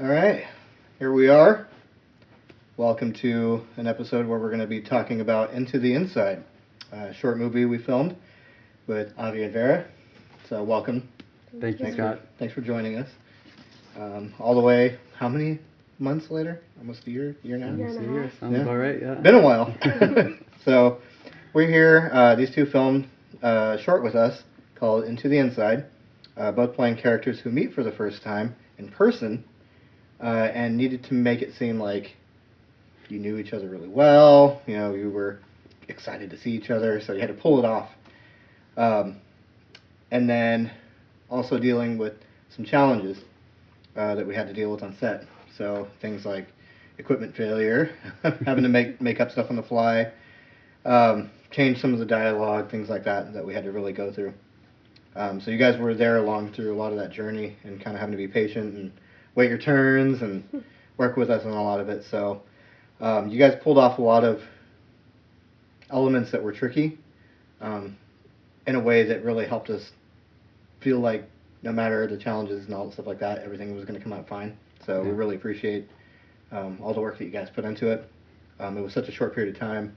All right, here we are. Welcome to an episode where we're going to be talking about Into the Inside, a short movie we filmed with Avi and Vera. So welcome. Thank you, Scott. Thanks for joining us. All the way, how many months later? Almost a year now? Almost a year. Sounds about right, yeah. Been a while. So we're here. These two filmed a short with us called Into the Inside, both playing characters who meet for the first time in person and needed to make it seem like you knew each other really well. You know, you were excited to see each other, so you had to pull it off. And then also dealing with some challenges that we had to deal with on set. So things like equipment failure, having to make up stuff on the fly, change some of the dialogue, things like that we had to really go through. So you guys were there along through a lot of that journey and kind of having to be patient and wait your turns and work with us on a lot of it. So you guys pulled off a lot of elements that were tricky in a way that really helped us feel like no matter the challenges and all the stuff like that, everything was going to come out fine. So we really appreciate all the work that you guys put into it. It was such a short period of time.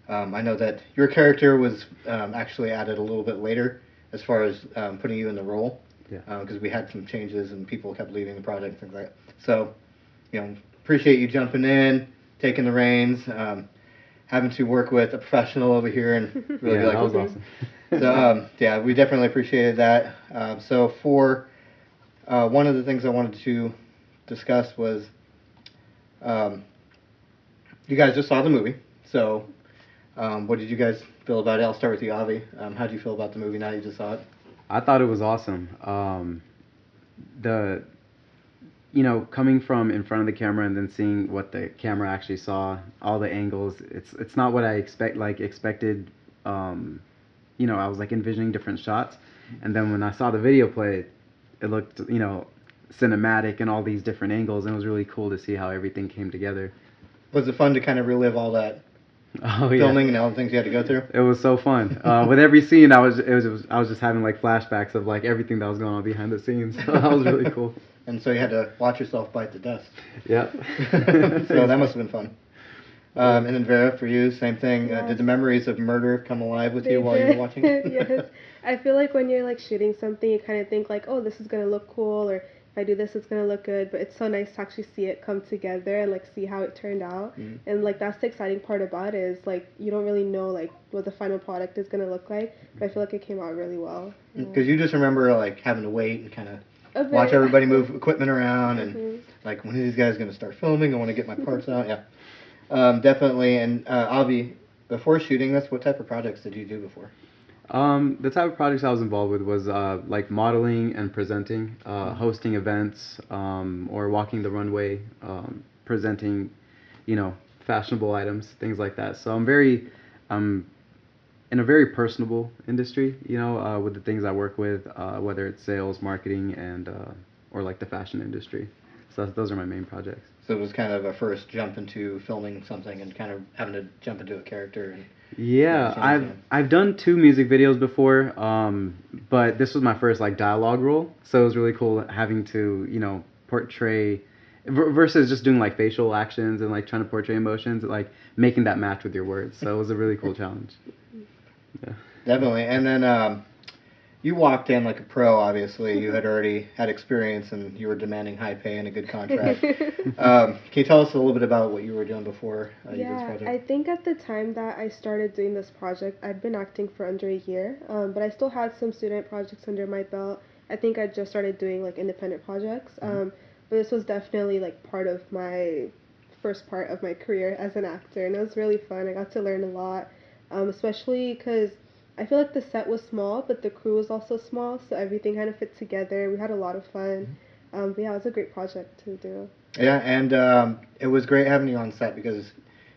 I know that your character was actually added a little bit later as far as putting you in the role, because we had some changes and people kept leaving the project, things like that. So, appreciate you jumping in, taking the reins, having to work with a professional over here and really be like, that was awesome. So, we definitely appreciated that. So for one of the things I wanted to discuss was you guys just saw the movie. So what did you guys feel about it? I'll start with you, Avi. How did you feel about the movie now you just saw it? I thought it was awesome. Coming from in front of the camera and then seeing what the camera actually saw, all the angles, it's not what I expected. I was envisioning different shots, and then when I saw the video play, it looked cinematic and all these different angles, and it was really cool to see how everything came together. Was it fun to kind of relive all that filming and all the things you had to go through? It was so fun. With every scene, I was just having flashbacks of everything that was going on behind the scenes. So that was really cool. And so you had to watch yourself bite the dust. Yeah. So that must have been fun. And then Vera, for you, same thing. Yes. Did the memories of murder come alive with you while you were watching? Yes. I feel like when you're shooting something, you kind of think oh, this is gonna look cool, or if I do this, it's gonna look good. But it's so nice to actually see it come together and see how it turned out. Mm-hmm. And that's the exciting part about it is you don't really know what the final product is gonna look like. But I feel like it came out really well. Because you just remember having to wait and kind of watch everybody move equipment around and when are these guys gonna start filming? I want to get my parts out. Yeah. Definitely. And Avi, before shooting this, what type of projects did you do before? The type of projects I was involved with was modeling and presenting, hosting events, or walking the runway, presenting, fashionable items, things like that. So I'm in a very personable industry, with the things I work with, whether it's sales, marketing, and or the fashion industry. So those are my main projects. So it was kind of a first jump into filming something and kind of having to jump into a character. And I've done 2 music videos before, but this was my first dialogue role. So it was really cool having to portray versus just doing facial actions and trying to portray emotions, making that match with your words. So it was a really cool challenge. Yeah. Definitely. And then you walked in like a pro, obviously. You had already had experience and you were demanding high pay and a good contract. Can you tell us a little bit about what you were doing before you did this project? I think at the time that I started doing this project, I'd been acting for under a year, but I still had some student projects under my belt. I think I just started doing independent projects, but this was definitely part of my first part of my career as an actor, and it was really fun. I got to learn a lot, especially because I feel the set was small, but the crew was also small, so everything kind of fit together. We had a lot of fun. But yeah, it was a great project to do. Yeah, and it was great having you on set because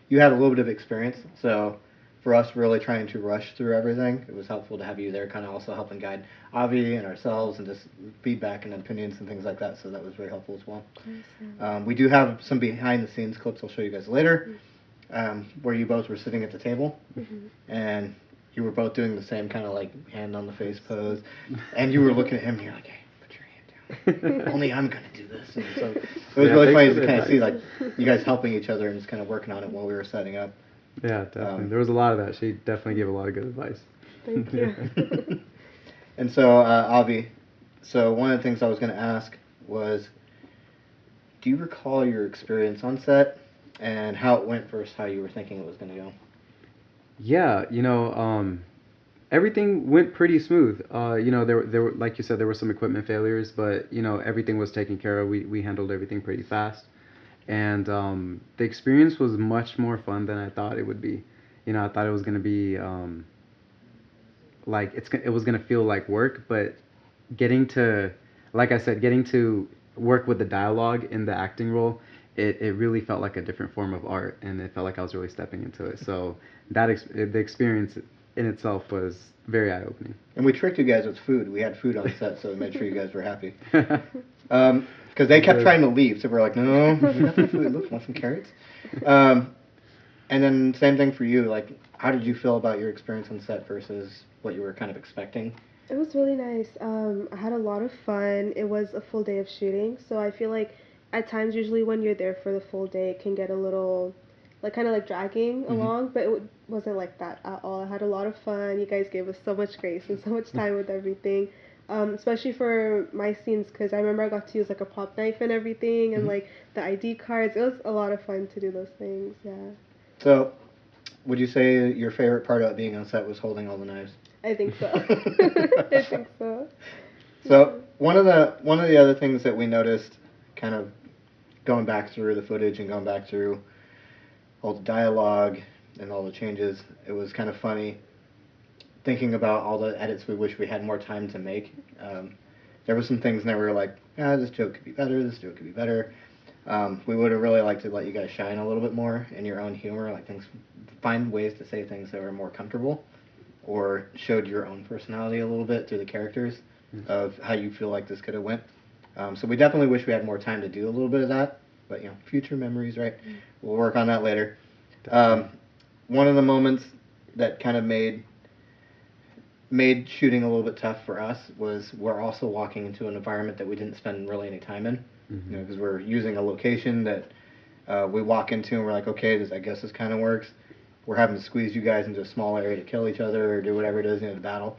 you had a little bit of experience. So for us really trying to rush through everything, it was helpful to have you there kind of also helping guide Avi and ourselves and just feedback and opinions and things like that. So that was very helpful as well. Awesome. We do have some behind-the-scenes clips I'll show you guys later where you both were sitting at the table. And you were both doing the same kind of hand on the face pose, and you were looking at him and you're like, hey, put your hand down. Only I'm going to do do this. And so it was really thanks funny for to the kind of see advice. like you guys helping each other and just kind of working on it while we were setting up. Yeah, definitely. There was a lot of that. She definitely gave a lot of good advice. Thank you. And so, Avi, so one of the things I was going to ask was, do you recall your experience on set and how it went versus how you were thinking it was going to go? Yeah, everything went pretty smooth. There were, like you said, there were some equipment failures, but everything was taken care of. We handled everything pretty fast, and the experience was much more fun than I thought it would be. I thought it was gonna be like it was gonna feel like work, but getting to, like I said, getting to work with the dialogue in the acting role, it really felt like a different form of art, and it felt like I was really stepping into it. So the experience in itself was very eye-opening. And we tricked you guys with food. We had food on set, so we made sure you guys were happy. Because they kept trying to leave, so we're like, no, we got some food. Look, want some carrots? And then same thing for you. Like, how did you feel about your experience on set versus what you were kind of expecting? It was really nice. I had a lot of fun. It was a full day of shooting, so I feel like at times, usually when you're there for the full day, it can get a little, like, kind of like dragging along, but it wasn't like that at all. I had a lot of fun. You guys gave us so much grace and so much time with everything, especially for my scenes, because I remember I got to use like a pop knife and everything, and like the ID cards. It was a lot of fun to do those things. Yeah. So, would you say your favorite part about being on set was holding all the knives? I think so. I think so. So one of the other things that we noticed, kind of going back through the footage and going back through all the dialogue and all the changes, it was kind of funny thinking about all the edits we wish we had more time to make. There were some things that we were like, this joke could be better, this joke could be better. We would have really liked to let you guys shine a little bit more in your own humor, like find ways to say things that were more comfortable or showed your own personality a little bit through the characters of how you feel like this could have went. So we definitely wish we had more time to do a little bit of that, but future memories, right? We'll work on that later. One of the moments that kind of made shooting a little bit tough for us was we're also walking into an environment that we didn't spend really any time in, because we're using a location that we walk into and we're like, okay, I guess this kind of works. We're having to squeeze you guys into a small area to kill each other or do whatever it is, to battle.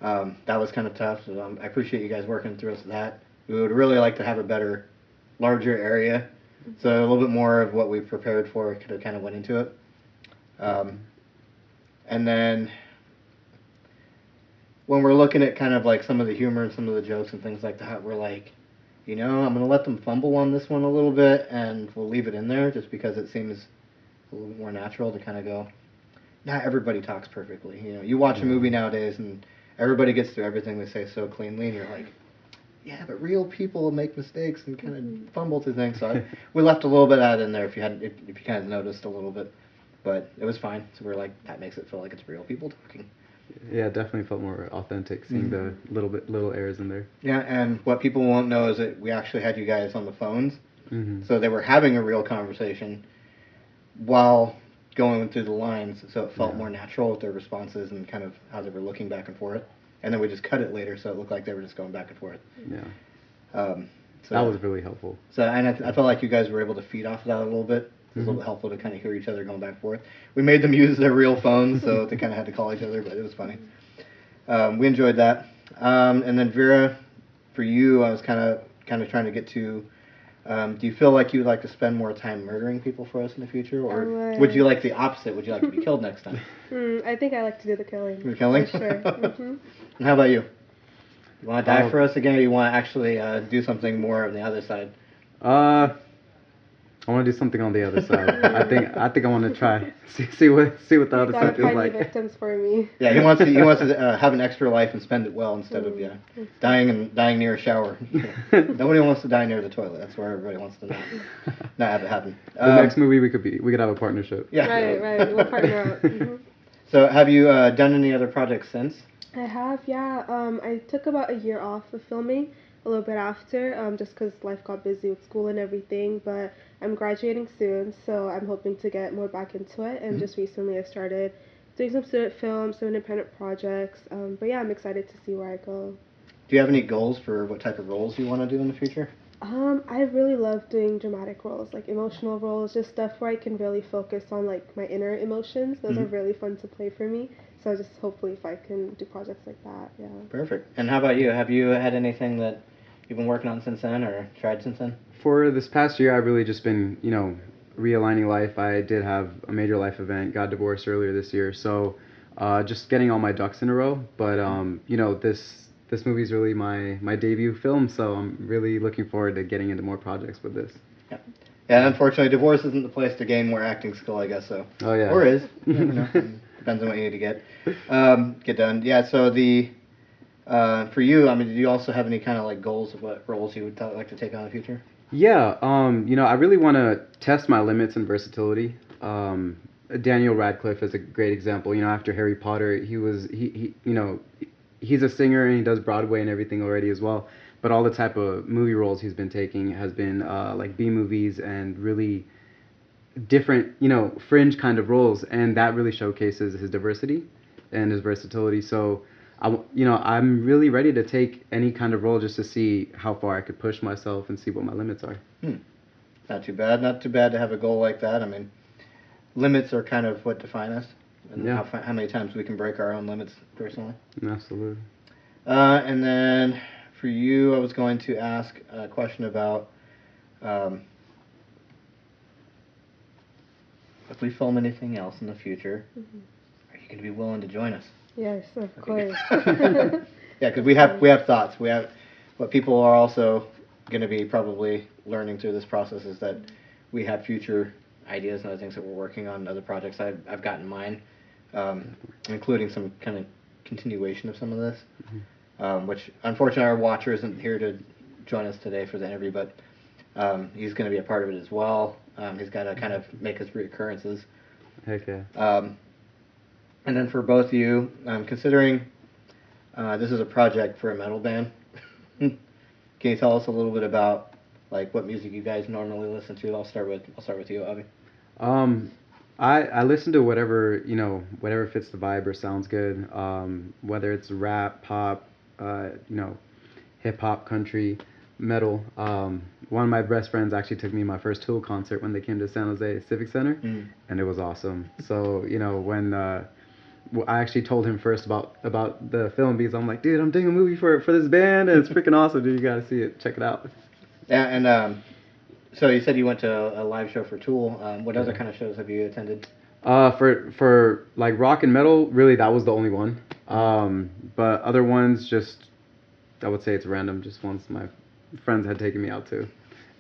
That was kind of tough, so I appreciate you guys working through us with that. We would really like to have a better, larger area, so a little bit more of what we prepared for could have kind of went into it. And then when we're looking at kind of like some of the humor and some of the jokes and things like that, we're like, I'm going to let them fumble on this one a little bit, and we'll leave it in there just because it seems a little bit more natural to kind of go, not everybody talks perfectly. You watch a movie nowadays and everybody gets through everything they say so cleanly, and you're like, yeah, but real people make mistakes and kind of fumble through things. So we left a little bit of that in there if you kind of noticed a little bit, but it was fine. So we're like, that makes it feel like it's real people talking. Yeah, it definitely felt more authentic seeing the little errors in there. Yeah, and what people won't know is that we actually had you guys on the phones, so they were having a real conversation while going through the lines, so it felt more natural with their responses and kind of how they were looking back and forth. And then we just cut it later, so it looked like they were just going back and forth. Yeah. So that was really helpful. So, and I felt like you guys were able to feed off of that a little bit. It was a little bit helpful to kind of hear each other going back and forth. We made them use their real phones, so they kind of had to call each other, but it was funny. We enjoyed that. And then Vera, for you, I was kind of trying to get to. Do you feel like you would like to spend more time murdering people for us in the future, or would you like the opposite? Would you like to be killed next time? I think I like to do the killing. The killing? For sure. And how about you? You want to die for us again, or you want to actually do something more on the other side? I want to do something on the other side. I think I want to try see what the other side feels like. Victims for me. Yeah, he wants to have an extra life and spend it well instead of dying near a shower. Nobody wants to die near the toilet. That's where everybody wants to not have it happen. The next movie we could have a partnership. Yeah. Right. We'll partner up. So have you done any other projects since? I have, yeah. I took about a year off of filming, a little bit after, just because life got busy with school and everything, but I'm graduating soon, so I'm hoping to get more back into it, and just recently I started doing some student films, some independent projects, but yeah, I'm excited to see where I go. Do you have any goals for what type of roles you want to do in the future? I really love doing dramatic roles, like emotional roles, just stuff where I can really focus on like my inner emotions. Those are really fun to play for me. So just hopefully if I can do projects like that, yeah. Perfect. And how about you? Have you had anything that you've been working on since then or tried since then? For this past year, I've really just been, realigning life. I did have a major life event, got divorced earlier this year, so just getting all my ducks in a row. But this movie is really my debut film, so I'm really looking forward to getting into more projects with this. Yeah. Yeah, unfortunately, divorce isn't the place to gain more acting skill, I guess so. Oh, yeah. Or is. You never know. Depends on what you need to get done. Yeah, so for you, I mean, do you also have any kind of like goals of what roles you would like to take on in the future? Yeah, I really want to test my limits and versatility. Daniel Radcliffe is a great example. After Harry Potter, he's a singer and he does Broadway and everything already as well. But all the type of movie roles he's been taking has been like B movies and really different, fringe kind of roles, and that really showcases his diversity and his versatility. So, I'm really ready to take any kind of role just to see how far I could push myself and see what my limits are. Not too bad. Not too bad to have a goal like that. I mean, limits are kind of what define us, and how many times we can break our own limits personally. Absolutely. And then for you, I was going to ask a question about if we film anything else in the future, are you going to be willing to join us? Yes, of course. Yeah, because we have thoughts. We have what people are also going to be probably learning through this process is that we have future ideas and other things that we're working on, other projects I've got in mind, including some kind of continuation of some of this, which unfortunately our watcher isn't here to join us today for the interview, but he's going to be a part of it as well. He's got to kind of make his reoccurrences. Heck yeah. And then for both of you, considering this is a project for a metal band, can you tell us a little bit about like what music you guys normally listen to? I'll start with you, Avi. I listen to whatever fits the vibe or sounds good. Whether it's rap, pop, hip hop, country, metal. One of my best friends actually took me to my first Tool concert when they came to San Jose Civic Center, and it was awesome. So when I actually told him first about the film because I'm like, dude, I'm doing a movie for this band and it's freaking awesome, dude. You gotta see it. Check it out. Yeah, and so you said you went to a live show for Tool. What other kind of shows have you attended? For like rock and metal, really that was the only one. But other ones, just I would say it's random. Just ones my friends had taken me out to.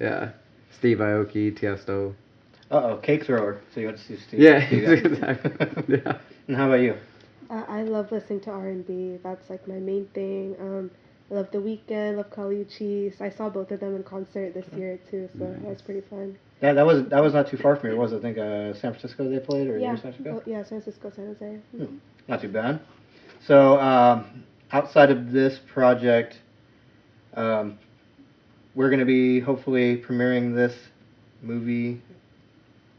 Yeah, Steve Aoki, Tiesto. Cake Thrower. So you went to see Steve. Yeah, exactly. Yeah. And how about you? I love listening to R&B. That's like my main thing. I love The Weeknd, love Kali Uchis. I saw both of them in concert this year too, so that was pretty fun. Yeah, that was not too far from here, was it? I think San Francisco they played, or yeah, San Francisco? yeah, San Francisco, San Jose. Not too bad. So outside of this project, we're going to be hopefully premiering this movie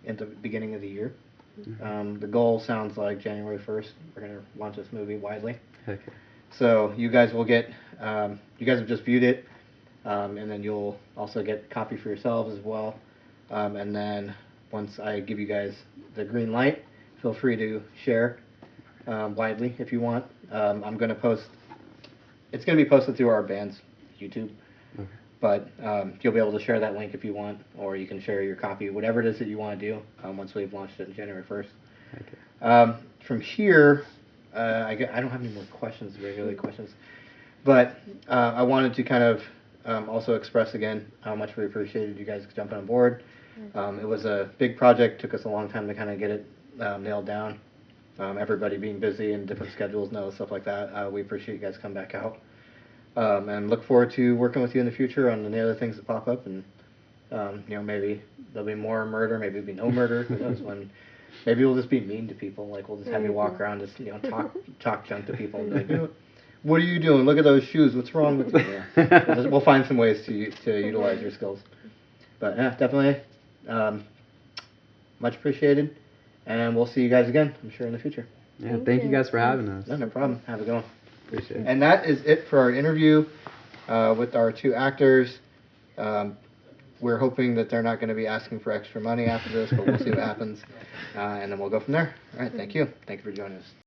at the beginning of the year. The goal sounds like January 1st. We're going to launch this movie widely. Okay. So you guys will get, you guys have just viewed it, and then you'll also get a copy for yourselves as well. And then once I give you guys the green light, feel free to share widely if you want. I'm going to post, it's going to be posted through our band's YouTube. Okay. But you'll be able to share that link if you want, or you can share your copy, whatever it is that you want to do once we've launched it on January 1st. Okay. From here, I don't have any more questions, regular questions, but I wanted to kind of also express again how much we appreciated you guys jumping on board. It was a big project, took us a long time to kind of get it nailed down. Everybody being busy and different schedules and other stuff like that. We appreciate you guys coming back out. And look forward to working with you in the future on any other things that pop up, and maybe there'll be more murder, maybe there'll be no murder. Who knows? Maybe we'll just be mean to people, like we'll just have you walk around, just talk junk to people, and be like, what are you doing? Look at those shoes. What's wrong with you? Yeah. We'll find some ways to utilize your skills. But yeah, definitely much appreciated, and we'll see you guys again, I'm sure, in the future. Yeah, thank you guys for having us. No problem. Have a good one. Appreciate it. And that is it for our interview with our 2 actors. We're hoping that they're not going to be asking for extra money after this, but we'll see what happens. And then we'll go from there. All right, thank you. Thank you for joining us.